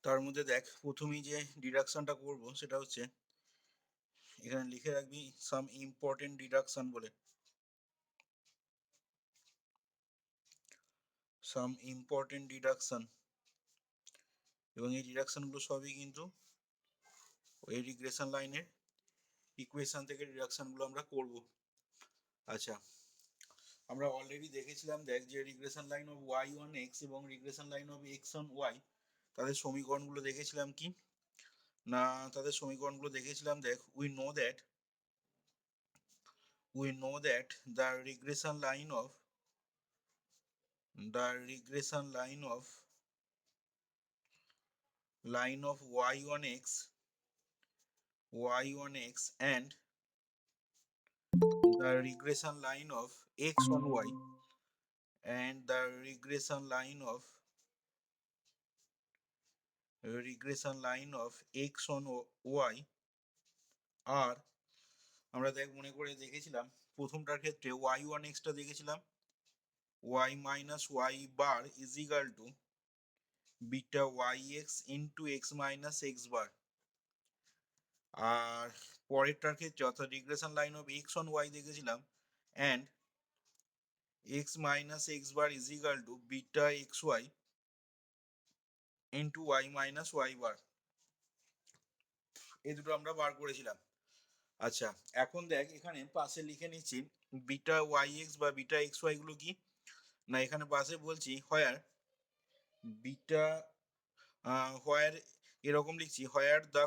তার মধ্যে দেখ প্রথমেই যে ডিডাকশনটা করব সেটা হচ্ছে এখানে লিখে রাখবি সাম ইম্পর্টেন্ট ডিডাকশন বলে, সাম ইম্পর্টেন্ট ডিডাকশন। এবং এই ডিডাকশনগুলো সবই কিন্তু ওই রিগ্রেশন লাইনের ইকুয়েশন থেকে ডিডাকশনগুলো আমরা করব। আচ্ছা, আমরা অলরেডি দেখেছিলাম দেখ যে regression line of Y on X এবং regression line of x on Y তাদের সমীকরণগুলো দেখেছিলাম কি না, তাদের সমীকরণগুলো দেখেছিলাম দেখ we know that the regression line of y on x and the regression line of x on y and the regression line of x on y are, আমরা দেখ মনে করে দেখেছিলাম প্রথমটার ক্ষেত্রে y1 x টা দেখেছিলাম y minus y bar is equal to beta yx into x minus x bar। আর পরেরটার ক্ষেত্রে অর্থাৎ regression line of x on y দেখেছিলাম and x minus x bar is equal to beta xy into y minus y bar। এই দুটো আমরা বার করেছিলাম। আচ্ছা, এখন দেখ এখানে পাশে লিখে নিচ্ছি বিটা ওয়াই এক্স বা বিটা এক্স ওয়াই গুলো কি না, এখানে পাশে বলছি হোয়ার বিটা হোয়ার এরকম লিখছি where the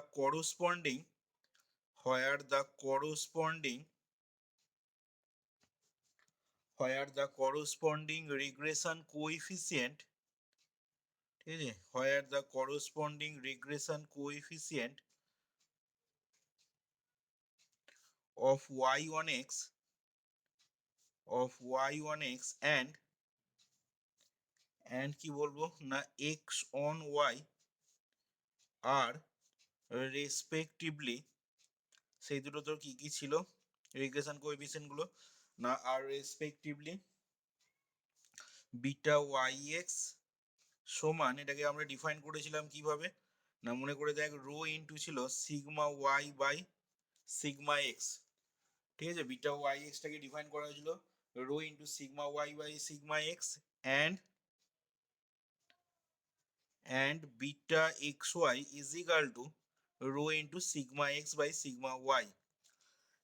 corresponding regression coefficient, ঠিক আছে, where the corresponding regression coefficient of y on x and কি বলবো না x on y আর রেসপেক্টিভলি, সেই দুটো তোর কি কি ছিল রিগ্রেশন কোএফিসিয়েন্ট গুলো না, আর রেসপেক্টিভলি বিটা ওয়াই এক্স সমান, এটাকে আমরা ডিফাইন করেছিলাম কিভাবে না, মনে করে দেখ রো ইন্টু ছিল sigma y by sigma x, ঠিক আছে, বিটা ওয়াই এক্সটাকে ডিফাইন করা হয়েছিল rho into sigma y by sigma x and beta xy is equal to rho into sigma x by sigma y।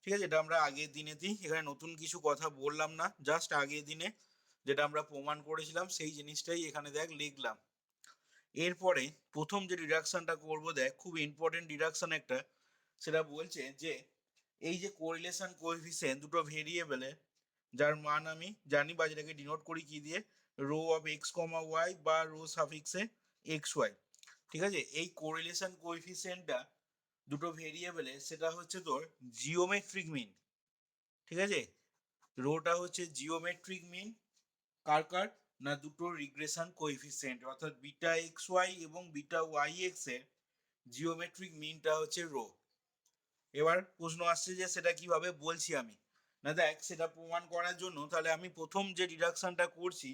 ঠিক আছে, এটা আমরা আগের দিনেতেই, এখানে নতুন কিছু কথা বললাম না, জাস্ট আগের দিনে যেটা আমরা প্রমাণ করেছিলাম সেই জিনিসটাই এখানে দেখ লিখলাম। এরপরে প্রথম যে ডিডাকশনটা করব দেখ খুব ইম্পর্টেন্ট ডিডাকশন একটা, সেটা বলছে যে এই যে কোরিলেশন কোএফিসিয়েন্ট দুটো ভেরিয়েবলে যার মান আমি জানি বা যেটাকে ডিনোট করি কি দিয়ে rho of x comma y বা রো সাফিক্সে এক্স ওয়াই, ঠিক আছে, এই কোরিলেশন কোএফিসিয়েন্টটা দুটো ভেরিয়েবলে সেটা হচ্ছে তোর জিওমেট্রিক মিন, ঠিক আছে, রোটা হচ্ছে জিওমেট্রিক মিন কার কার না দুটো রিগ্রেশন কোএফিসিয়েন্ট অর্থাৎ বিটা এক্স ওয়াই এবং বিটা ওয়াই এক্স এর জিওমেট্রিক মিনটা হচ্ছে রো। এবার প্রশ্ন আসছে যে সেটা কিভাবে বলছি আমি না, দেখ সেটা প্রমাণ করার জন্য তাহলে আমি প্রথম যে ডিডাকশনটা করছি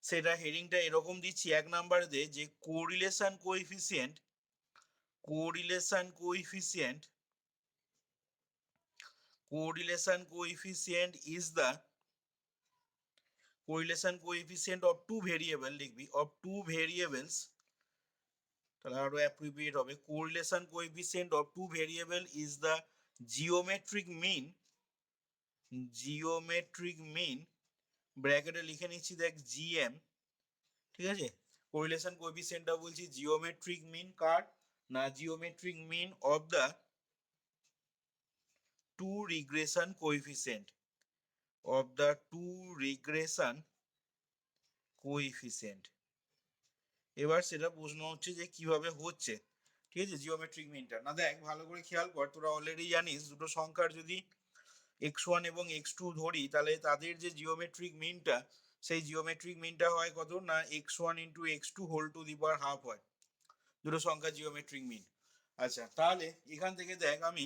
সেটা হেডিংটা এরকম দিচ্ছি এক নাম্বার দিয়ে যে correlation coefficient is the correlation coefficient of two variable লিখবি of two variables, তাহলে আরো অ্যাপ্রোপ্রিয়েট হবে correlation coefficient of two variable is the geometric mean ব্র্যাকেটে লিখে নিচ্ছি দেখ জিএম, ঠিক আছে, কোরিলেশন কোএফিসিয়েন্টটা বলছি জিওমেট্রিক মিন কার না geometric mean of the two regression coefficient এবার সেটা প্রশ্ন হচ্ছে যে কিভাবে হচ্ছে, ঠিক আছে, জিওমেট্রিক মিনটা না, দেখ ভালো করে খেয়াল কর, তোরা অলরেডি জানিস দুটো সংখ্যার যদি x1 এবং x2 ধরি তাহলে তাদের যে জিওমেট্রিক মিনটা সেই জিওমেট্রিক মিনটা হয় কত না x1 into x2 whole to the power half হয় দুটো সংখ্যার জিওমেট্রিক মিন। আচ্ছা, তাহলে এখান থেকে দেখ আমি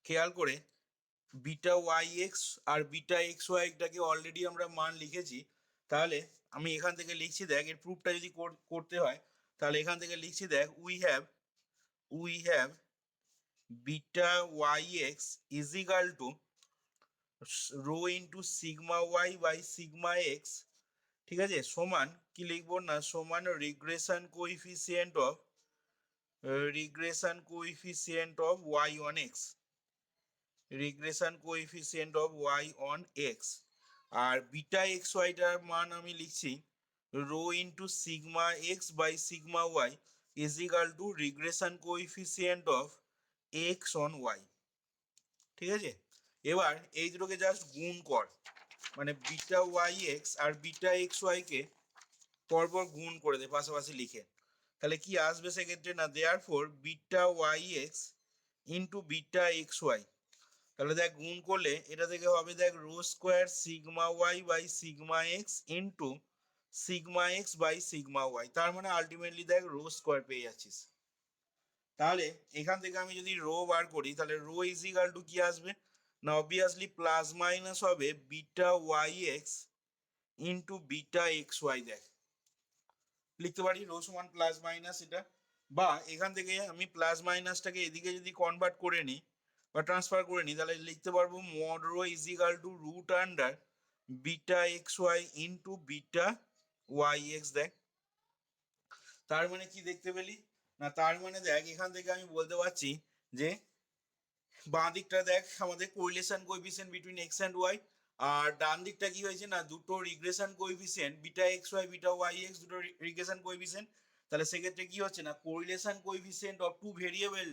খেয়াল করে বিটা ওয়াই এক্স আর বিটা এক্স ওয়াইটাকে অলরেডি আমরা মান লিখেছি, তাহলে আমি এখান থেকে লিখছি দেখ এর প্রুফটা যদি করতে হয় তাহলে এখান থেকে লিখছি দেখ we have beta Y x is equal to rho into sigma y by sigma x, ঠিক আছে, সমান কি লিখবো না, সমান regression coefficient of Y on x, regression coefficient of Y on x. আর বিটা এক্স ওয়াইটার মান আমি লিখছি rho into sigma x by sigma y is equal to regression coefficient of x on y. ঠিক আছে, এবার এই দুটোকে জাস্ট গুণ কর, মানে বিটা ওয়াই এক্স আর বিটা এক্স ওয়াই কে পরপর গুণ করে দে পাশাপাশি লিখে। তাহলে কি আসবে সেক্ষেত্রে না, therefore beta Y x into beta x y, তাহলে দেখ গুণ করলে এটা থেকে হবে দেখ rho square sigma y by sigma x into sigma x by sigma y, তার মানে আলটিমেটলি দেখ রো স্কোয়ার পেয়ে যাচ্ছিস। তাহলে এখান থেকে আমি যদি রো বার করি তাহলে রো ইজ ইকাল টু কি আসবে না, অবভিয়াসলি প্লাস মাইনাস হবে beta Y x into beta x y, দেখ লিখতে পারি রো সমান প্লাস মাইনাস এটা, বা এখান থেকে আমি প্লাস মাইনাসটাকে এদিকে যদি কনভার্ট করে নিই বা ট্রান্সফার করে নিই তাহলে লিখতে পারবো mod rho is equal to root under beta x y into beta Y x. দেখ তার মানে কি দেখতে পেলি না, তার মানে দেখ এখান থেকে আমি বলতে পারছি যে বাঁ দিকটা দেখ আমাদের correlation coefficient between X and Y, আর ডান দিকটা কি হয়েছে না দুটো regression coefficient beta x Y beta Y X, দুটো রিগ্রেশন কোএফিসিয়েন্ট। তাহলে সেক্ষেত্রে কি হচ্ছে না correlation coefficient of two variable,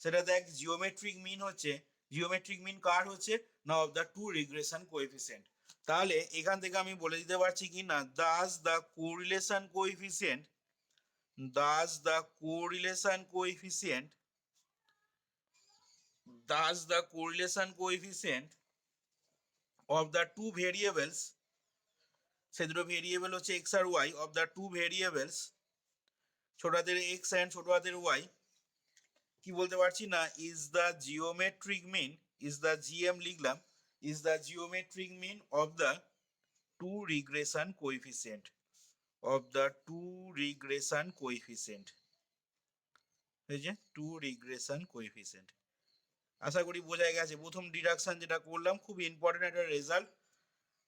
সেটা দেখ জিওমেট্রিক মিন হচ্ছে, জিওমেট্রিক মিন কার হচ্ছে না of the two regression coefficient. তাহলে এখান থেকে আমি বলে দিতে পারছি কি না thus the correlation coefficient, thus the correlation coefficient, thus the correlation coefficient of the two variables, সে দুটো ভেরিয়েবল হচ্ছে এক্স আর y, of the two variables ছোট হাতের এক্স অ্যান্ড ছোট হাতের ওয়াই, কি বলতে পারছি না is the geometric mean, is the GM লিখলাম, is the geometric mean of the two regression coefficient, of the two regression coefficient, এই যে টু রিগ্রেশন কোএফিসিয়েন্ট। আশা করি বোঝা গেছে প্রথম ডিডাকশন যেটা করলাম খুব ইম্পর্টেন্ট একটা রেজাল্ট,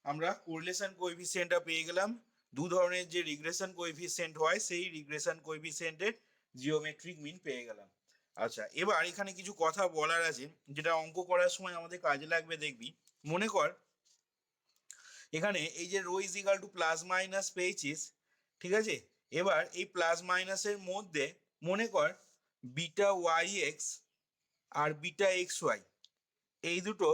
আমরা কোরিলেশন কোএফিসিয়েন্টটা পেয়ে গেলাম, দু ধরনের যে রিগ্রেশন কোএফিসিয়েন্ট হয় সেই রিগ্রেশন কোএফিসিয়েন্টের জিওমেট্রিক মিন পেয়ে গেলাম। আচ্ছা এবার এখানে কিছু কথা বলার আছে যেটা অঙ্ক করার সময় আমাদের কাজে লাগবে, দেখবি মনে কর এখানে এই যে rho is equal to plus minus পেয়েছিস, ঠিক আছে, এবার এই প্লাস মাইনাসের মধ্যে মনে কর বিটা ওয়াই এক্স আর বিটা এক্স ওয়াই এই দুটো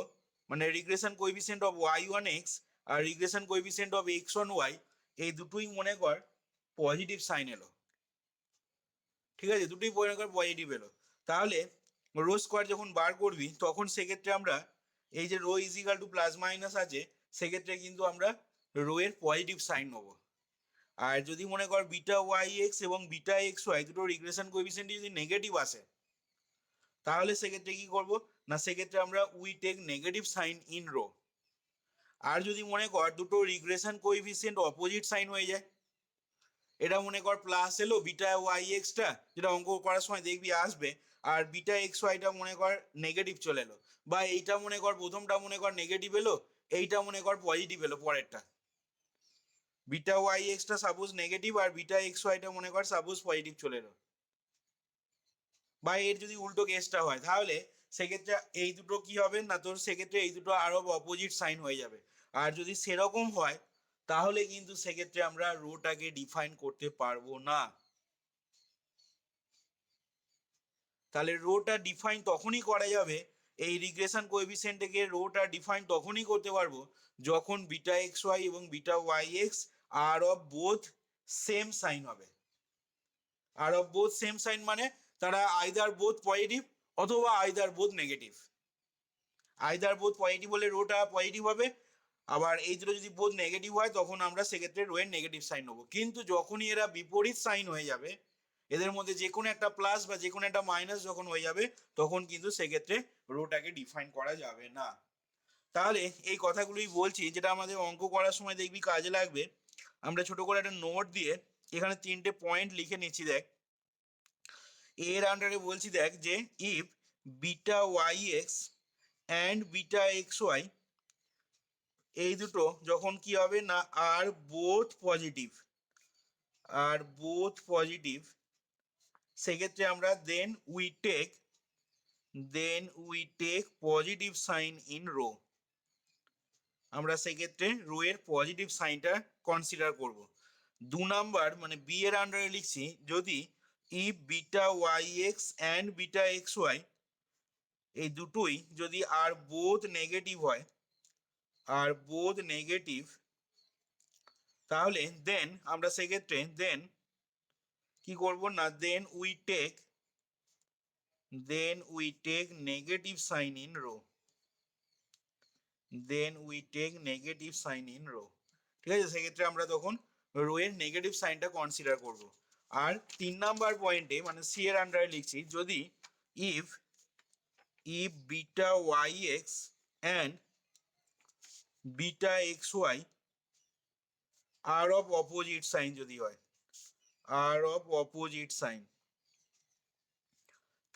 মানে regression coefficient of y on x আর regression coefficient of x on y এই দুটোই মনে কর পজিটিভ সাইন এলো, ঠিক আছে, দুটোই মনে কর পজিটিভ এলো। তাহলে রো স্কোয়ার যখন বার করবি তখন সেক্ষেত্রে আমরা এই যে rho is equal to plus minus আছে সেক্ষেত্রে কিন্তু আমরা রো এর পজিটিভ সাইন নেবো। আর যদি মনে কর বিটা ওয়াই এক্স এবং বিটা এক্স ওয়াই দুটো রিগ্রেশন কোএফিসিয়েন্ট যদি নেগেটিভ আসে তাহলে সেক্ষেত্রে কি করব না, সেক্ষেত্রে আমরা we take negative sign in rho. আর যদি মনে কর দুটো রিগ্রেশন কোএফিসিয়েন্ট অপোজিট সাইন হয়ে যায়, এটা মনে কর প্লাস এলো বিটা ওয়াই এক্সটা যেটা অঙ্ক করার সময় দেখবি আসবে, আর বিটা এক্স ওয়াইটা মনে কর নেগেটিভ চলে এলো, বা এইটা মনে কর প্রথমটা মনে কর নেগেটিভ এলো এইটা মনে কর পজিটিভ এলো পরেরটা, বিটা ওয়াই এক্সটা সাপোজ নেগেটিভ আর বিটা এক্স ওয়াইটা মনে কর সাপোজ পজিটিভ চলে এলো, বা এর যদি উল্টো কেসটা হয় তাহলে সেক্ষেত্রে এই দুটো কি হবে না তোর সেক্ষেত্রে এই দুটো আরো অপোজিট সাইন হয়ে যাবে। আর যদি সেরকম হয় তাহলে কিন্তু সেক্ষেত্রে আমরা রোটাকে ডিফাইন করতে পারবো না। তাহলে রোটা ডিফাইন তখনই করা যাবে, এই রিগ্রেশন কোএফিসিয়েন্ট থেকে রোটা ডিফাইন তখনই করতে পারবো যখন বিটা এক্স ওয়াই এবং beta Y x are of both same sign হবে। Are of both same sign মানে তারা আইদার বোথ পজিটিভ অথবা either both negative, either both positive হলে রোটা পজিটিভ হবে, আবার এই দুটো যদি বোথ নেগেটিভ হয় তখন আমরা সেক্ষেত্রে রো এর নেগেটিভ সাইন নেবো। কিন্তু যখনই এরা বিপরীত সাইন হয়ে যাবে, এদের মধ্যে যে কোনো একটা প্লাস বা যে কোনো একটা মাইনাস যখন হয়ে যাবে তখন কিন্তু সেক্ষেত্রে রোটাকে ডিফাইন করা যাবে না। তাহলে এই কথাগুলোই বলছি যেটা আমাদের অঙ্ক করার সময় দেখবি কাজে লাগবে, আমরা ছোট করে একটা নোট দিয়ে এখানে তিনটে পয়েন্ট লিখে নিচ্ছি। দেখ এর আন্ডারে বলছি দেখ যে if beta Y x and beta x y এই দুটো যখন কি হবে না আর বোথ পজিটিভ সেক্ষেত্রে আমরা then we take positive sign in rho. আমরা সেক্ষেত্রে রো এর পজিটিভ সাইনটা কনসিডার করব। 2 নাম্বার মানে বি এর আন্ডারে লিখছি যদি if beta Y x and beta x y এই দুটোই যদি আর বোথ নেগেটিভ তাহলে দেন আমরা সেক্ষেত্রে দেন কি করব না then we take negative sign in rho. ঠিক আছে, সেক্ষেত্রে আমরা তখন রো এর নেগেটিভ সাইনটা কনসিডার করব। আর 3 নাম্বার পয়েন্টে মানে সি এর আন্ডারে লিখছি যদি if beta Y x and beta x y are of opposite sign যদি হয়,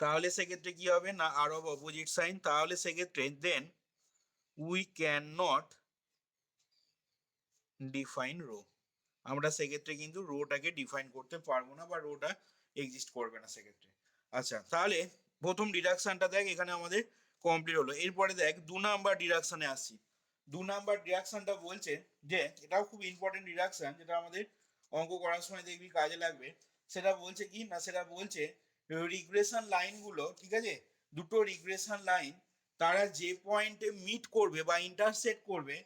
তাহলে সেক্ষেত্রে কি হবে না আর অফ অপোজিট সাইন, তাহলে সেক্ষেত্রে then we can not define rho. আমরা সেক্ষেত্রে কিন্তু রোটাকে ডিফাইন করতে পারবো না বা রোটা এক্সিস্ট করবে না সেক্ষেত্রে। আচ্ছা, তাহলে প্রথম ডিডাকশনটা দেখ এখানে আমাদের কমপ্লিট হলো। এরপরে দেখ 2 নাম্বার ডিডাকশনে আসছি। 2 নাম্বার ডিডাকশনটা বলছে যে এটাও খুব ইম্পর্টেন্ট ডিডাকশন, যেটা আমাদের অঙ্ক করার সময় দেখবি কাজে লাগবে। সেটা বলছে কি না, সেটা বলছে রিগ্রেশন লাইনগুলো, ঠিক আছে, দুটো রিগ্রেশন লাইন তারা যে পয়েন্টে মিট করবে বা ইন্টারসেক্ট করবে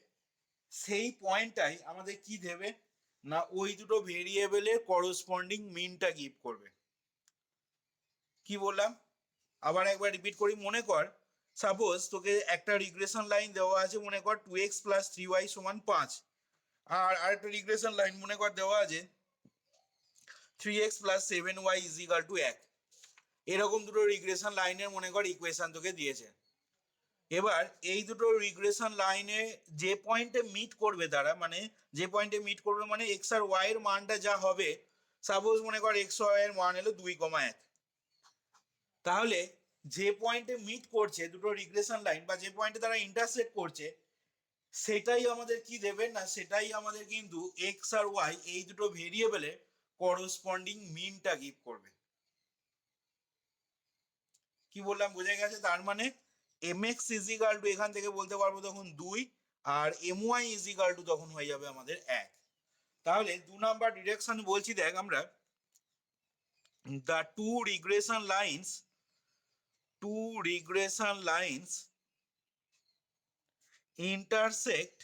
সেই পয়েন্টটাই আমাদের কি দেবে না ওই দুটো ভেরিয়েবলের করসপন্ডিং মিনটা গিভ করবে। কি বললাম আবার একবার রিপিট করি, মনে কর সাপোজ তোকে একটা রিগ্রেশন লাইন দেওয়া আছে, মনে কর 2x + 3y = 5, আর আরেকটা রিগ্রেশন লাইন মনে কর দেওয়া আছে 3x + 7y = 1। এরকম দুটো রিগ্রেশন লাইনের মনে কর ইকুয়েশন তোকে দিয়েছে। এবার এই দুটো রিগ্রেশন লাইনে যে পয়েন্টে মিট করবে তারা মানে যে পয়েন্টে মিট করবে মানে এক্স আর ওয়াই এর মানটা যা হবে, সাপোজ মনে কর এক্স ওয়াই এর মান এলো 2,1, তাহলে যে পয়েন্টে মিট করছে দুটো রিগ্রেশন লাইন বা যে পয়েন্টে তারা ইন্টারসেক্ট করছে সেটাই আমাদের কি দেবে না সেটাই আমাদের কিন্তু এক্স আর ওয়াই এই দুটো ভেরিয়েবলের করসপন্ডিং মিনটা গিভ করবে। কি বললাম বোঝা গেছে? তার মানে mx = এখান থেকে বলতে পারবো তখন 2 আর my = তখন হয়ে যাবে আমাদের 1। তাহলে 2 নাম্বার ডিরেকশন বলছি দেখ আমরা the two regression lines intersect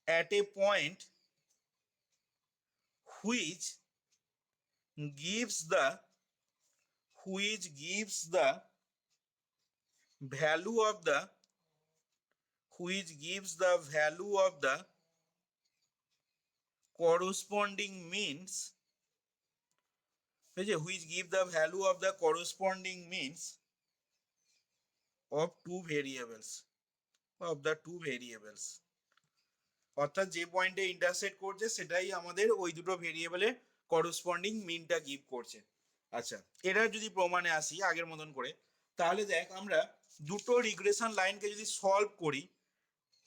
at a point which gives the value of the corresponding means, which give the value of the corresponding means of two variables অর্থাৎ যে পয়েন্টে ইন্টারসেক্ট করছে সেটাই আমাদের ওই দুটো ভেরিয়েবলের করসপন্ডিং মিনটা গিভ করছে। আচ্ছা, এটা যদি প্রমাণে আসি আগের মতন করে, তাহলে দেখ আমরা দুটো রিগ্রেশন লাইনকে যদি সলভ করি,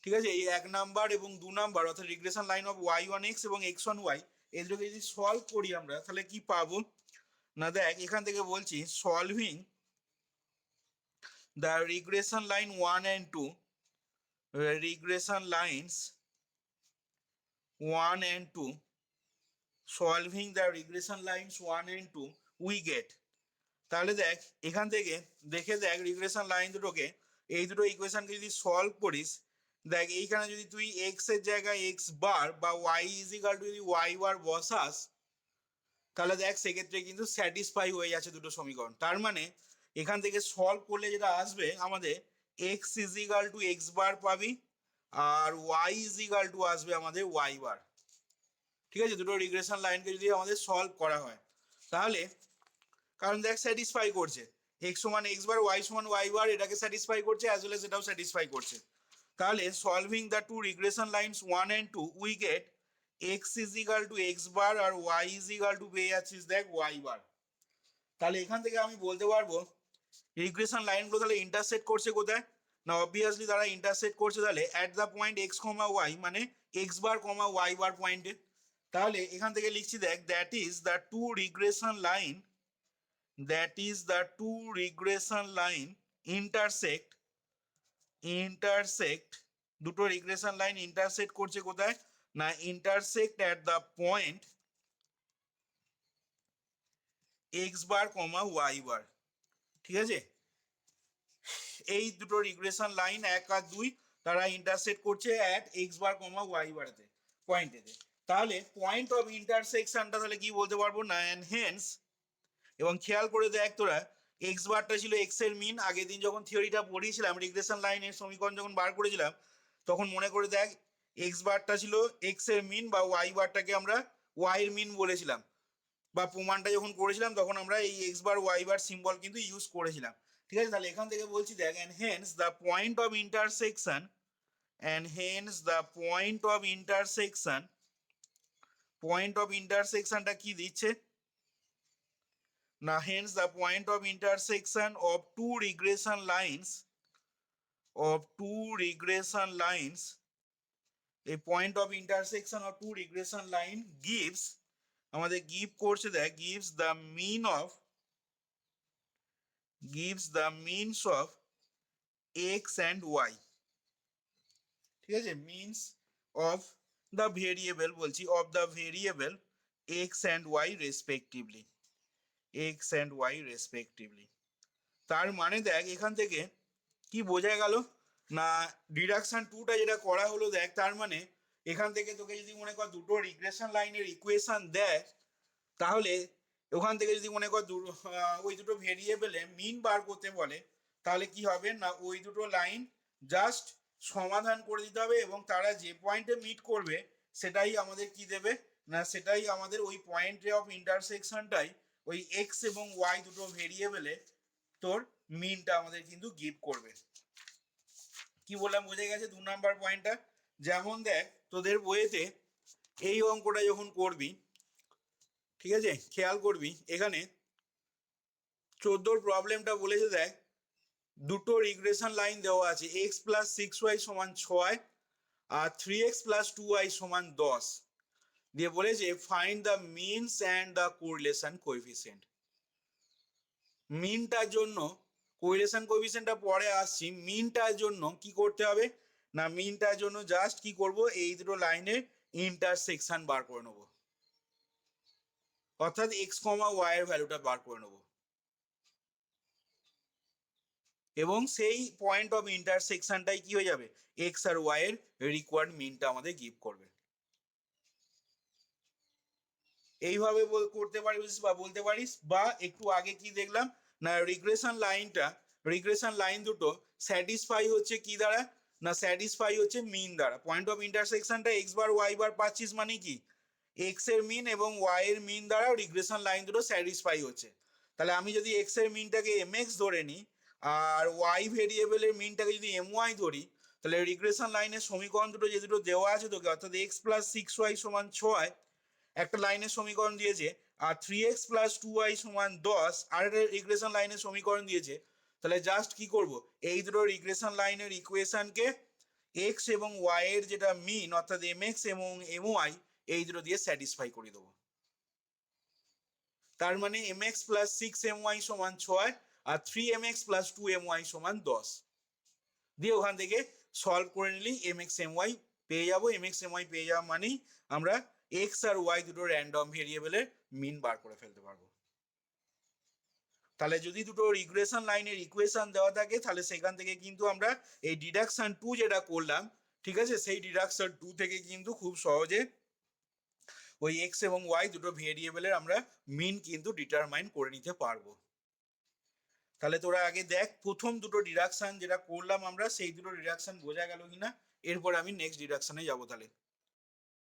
ঠিক আছে, এই 1 নাম্বার এবং 2 নাম্বার অর্থাৎ রিগ্রেশন লাইন অফ y1x এবং x1y এই দুটোকে যদি সলভ করি আমরা তাহলে কি পাবো না, দেখ এখান থেকে বলছি solving the regression line 1 and 2 solving the regression lines 1 and 2 we get, তাহলে দেখ এখান থেকে দেখে দেখ রিগ্রেশন লাইন দুটোকে এই দুটো ইকুয়েশনকে যদি সলভ করিস, দেখ এইখানে যদি তুই এক্স এর জায়গায় এক্স বার বা ওয়াই = যদি ওয়াই বার বসাস তাহলে দেখ সেক্ষেত্রে কিন্তু স্যাটিসফাই হয়ে যাচ্ছে দুটো সমীকরণ। তার মানে এখান থেকে সলভ করলে যেটা আসবে আমাদের এক্স = এক্স বার পাবি আর ওয়াই = আসবে আমাদের ওয়াই বার। ঠিক আছে, দুটো রিগ্রেশন লাইনকে যদি আমাদের সলভ করা হয় তাহলে, কারণ দেখ স্যাটিসফাই করছে x = x বার y = y বার, এটাকে স্যাটিসফাই করছে অ্যাজ ওয়েল এজ এটাও স্যাটিসফাই করছে, তাহলে solving the two regression lines 1 and 2 we get x is equal to x bar আর y ইজ ইকাল টু পেয়ে যাচ্ছিস দেখ y বার। তাহলে এখান থেকে আমি বলতে পারবো রিগ্রেশন লাইনগুলো তাহলে ইন্টারসেক্ট করছে কোথায়, না অবভিয়াসলি তারা ইন্টারসেক্ট করছে তাহলে at the point X comma Y, মানে X bar comma Y bar পয়েন্টে। তাহলে এখান থেকে লিখছি দেখ that is the two regression line, that is the two regression line intersect, intersect দুটো রিগ্রেশন লাইন ইন্টারসেক্ট করছে কোথায়, না intersect at the point X bar comma Y bar. ঠিক আছে, এই দুটো রিগ্রেশন লাইন 1 আর 2 তারা ইন্টারসেক্ট করছে at X bar comma Y বারতে পয়েন্টেতে। তাহলে পয়েন্ট অফ ইন্টারসেকশনটা তাহলে কি বলতে পারবো, না এন্ড হেন্স, এবং খেয়াল করে দেখ তোরা এক্স বারটা ছিল এক্স এর মিন। আগের দিন যখন থিওরিটা পড়িয়েছিলাম রিগ্রেশন লাইনের সমীকরণ যখন বার করেছিলাম তখন মনে করে দেখ এক্স বারটা ছিল এক্স এর মিন বা ওয়াই বারটাকে আমরা ওয়াই এর মিন বলেছিলাম, বা প্রমাণটা যখন করেছিলাম তখন আমরা এই x bar Y bar symbol কিন্তু ইউজ করেছিলাম। ঠিক আছে, তাহলে এখান থেকে বলছি দেখ and hence the point of intersection, and hence the point of intersection, point of intersection টা কি দিচ্ছে না hence the point of intersection of two regression lines, of two regression lines, a point of intersection of two regression line gives আমাদের give করছে দেখ gives the mean of, gives the means of x and y। ঠিক আছে, means of the variable বলছি, of the variable x and y respectively, x and y respectively. তার মানে দেখ এখান থেকে কি বোঝা গেল, না ডিডাকশন টুটা যেটা করা হলো দেখ, তার মানে এখান থেকে তোকে যদি মনে কর দুটো রিগ্রেশন লাইনের ইকুয়েশন দেয় তাহলে ওখান থেকে যদি মনে কর ওই দুটো ভেরিয়েবলে মিন বার করতে বলে তাহলে কি হবে, না ওই দুটো লাইন জাস্ট সমাধান করে দিতে হবে এবং তারা যে পয়েন্টে মিট করবে সেটাই আমাদের কি দেবে, না সেটাই আমাদের ওই পয়েন্টে অফ ইন্টারসেকশনটাই ওই এক্স এবং ওয়াই দুটো ভেরিয়েবলে তোর মিনটা আমাদের কিন্তু গিভ করবে। কি বললাম বোঝা গেছে 2 নাম্বার পয়েন্টটা। যেমন দেখ তোদের বইয়েতে এই অঙ্কটা যখন করবি, ঠিক আছে খেয়াল করবি এখানে 14 প্রবলেমটা বলেছে দেখ দুটো রিগ্রেশন লাইন দেওয়া আছে এক্স প্লাস 6y সমান 6 আর 3x প্লাস 2y সমান 10, দিয়ে বলেছে find the means and the correlation coefficient. মিনটার জন্য কোরিলেশন কোএফিসিয়েন্টটা পরে আসছি, মিনটার জন্য কি করতে হবে, না মিনটার জন্য জাস্ট কি করব এই দুটো লাইনের ইন্টারসেকশন বার করে নেব, অর্থাৎ এক্স কমা ওয়াই এর ভ্যালুটা বার করে নেব এবং সেই পয়েন্ট অফ ইন্টারসেকশনটাই কি হয়ে যাবে এক্স আর ওয়াই এর রিকোয়ার্ড মিনটা আমাদের গিভ করবে। এইভাবে করতে পারিস বা বলতে পারিস, বা একটু আগে কি দেখলাম না রিগ্রেশন লাইন দুটো স্যাটিসফাই হচ্ছে কি দ্বারা, না স্যাটিসফাই হচ্ছে মিন দ্বারা। পয়েন্ট অফ ইন্টারসেকশনটা এক্স বার ওয়াই বার পাচ্ছিস মানে কি এক্স এর মিন এবং ওয়াই এর মিন দ্বারা রিগ্রেশন লাইন দুটো স্যাটিসফাই হচ্ছে। তাহলে আমি যদি এক্স এর মিনটাকে এম এক্স ধরে নিই আর ওয়াই ভেরিয়েবলের মিনটাকে যদি এম ওয়াই ধরি তাহলে রিগ্রেশন লাইনের সমীকরণ দুটো যে দুটো দেওয়া আছে তোকে, অর্থাৎ এক্স প্লাস 6y সমান 6 একটা লাইনের সমীকরণ দিয়েছে আর 3x প্লাস 2y সমান 10 আর একটা রিগ্রেশন লাইনের সমীকরণ দিয়েছে, তাহলে জাস্ট কি করব এই দুটো রিগ্রেশন লাইনের ইকুয়েশনকে এক্স এবং ওয়াই এর যেটা মিন অর্থাৎ এম এক্স এবং এম ওয়াই এই দুটো দিয়ে স্যাটিসফাই করে দেবো। তার মানে এম এক্স প্লাস 6my সমান 6 আর 3mx প্লাস 2my সমান 10 দিয়ে ওখান থেকে সলভ করে নিলেই এম এক্স এম ওয়াই পেয়ে যাবো। এম এক্স এম ওয়াই পেয়ে যাওয়া মানেই আমরা এক্স আর ওয়াই দুটো র্যান্ডম ভেরিয়েবলের মিন বার করে ফেলতে পারবো। তাহলে যদি দুটো রিগ্রেশন লাইনের ইকুয়েশন দেওয়া থাকে তাহলে সেখান থেকে কিন্তু আমরা এই ডিডাকশন 2 যেটা করলাম, ঠিক আছে, সেই ডিডাকশন 2 থেকে কিন্তু খুব সহজে ওই এক্স এবং ওয়াই দুটো ভেরিয়েবলের আমরা মিন কিন্তু ডিটারমাইন করে নিতে পারবো। তাহলে তোরা আগে দেখ প্রথম দুটো ডিডাকশন যেটা করলাম আমরা সেই দুটো ডিডাকশন বোঝা গেল কিনা, এরপর আমি নেক্সট ডিডাকশনে যাবো। তাহলে